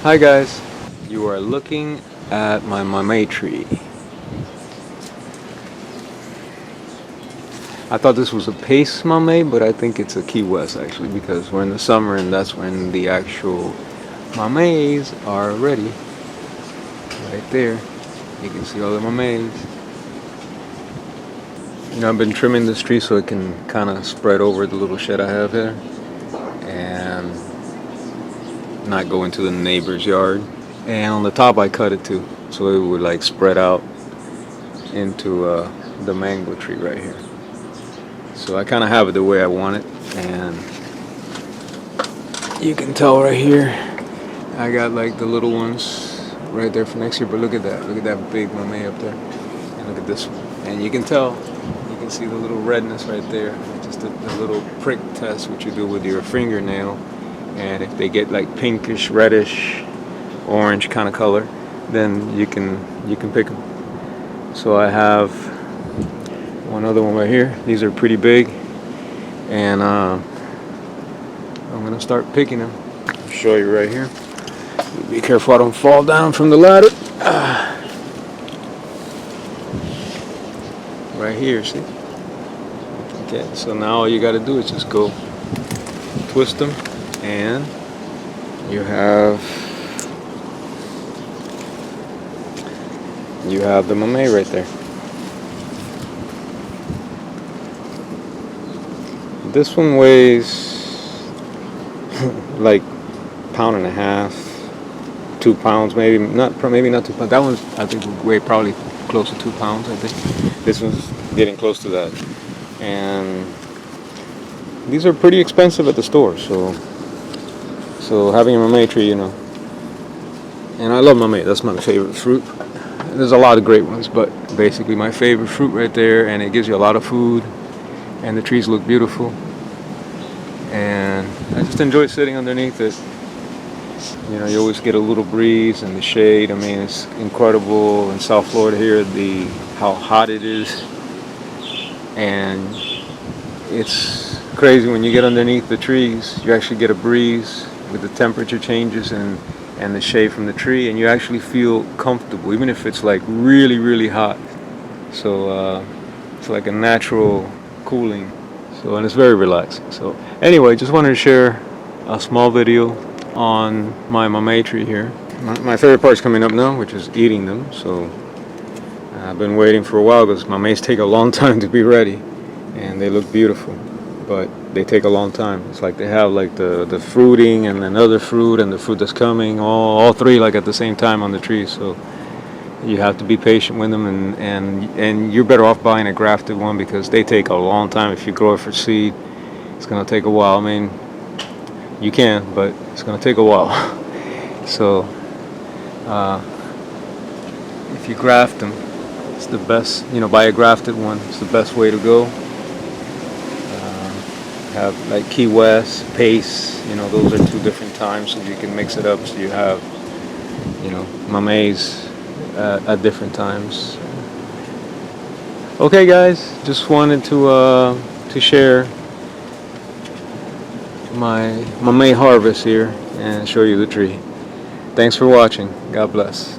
Hi guys, you are looking at my mamey tree. I thought this was a pace mamey, but I think it's a Key West actually, because we're in the summer and that's when the actual mameys are ready. Right there, you can see all the mameys. I've been trimming this tree so it can kind of spread over the little shed I have here and not go into the neighbor's yard. And on the top I cut it too, so it would like spread out into the mango tree right here. So I kind of have it the way I want it, and you can tell right here I got like the little ones right there for next year. But look at that big mamey up there, and look at this one, and you can tell, you can see the little redness right there, just the little prick test which you do with your fingernail, and if they get like pinkish, reddish, orange kind of color, then you can pick them. So I have one other one right here. These are pretty big, and I'm gonna start picking them. I'll show you right here. Be careful I don't fall down from the ladder. Right here, see? Okay, so now all you gotta do is just go twist them, and you have the mamey right there. This one weighs like pound and a half, 2 pounds, maybe not 2 pounds. That one's, I think, would weigh probably close to 2 pounds. I think this one's getting close to that, and these are pretty expensive at the store. So having a mamey tree, and I love mamey. That's my favorite fruit. There's a lot of great ones, but basically my favorite fruit right there, and it gives you a lot of food. And the trees look beautiful, and I just enjoy sitting underneath it. You always get a little breeze and the shade. I mean, it's incredible in South Florida here, how hot it is, and it's crazy when you get underneath the trees. You actually get a breeze with the temperature changes and the shade from the tree, and you actually feel comfortable, even if it's like really, really hot. So it's like a natural cooling, and it's very relaxing. So anyway, just wanted to share a small video on my mamey tree here. My favorite part is coming up now, which is eating them. So I've been waiting for a while, because mameys take a long time to be ready, and they look beautiful, but they take a long time. It's like they have like the fruiting and another fruit and the fruit that's coming, all three like at the same time on the tree. So you have to be patient with them, and you're better off buying a grafted one, because they take a long time. If you grow it for seed, it's going to take a while. I mean, you can, but it's going to take a while. So if you graft them, it's the best. Buy a grafted one. It's the best way to go. Have like Key West, Pace. Those are 2 different times, so you can mix it up. So you have, mameys at different times. Okay guys, just wanted to share my mamey harvest here and show you the tree. Thanks for watching. God bless.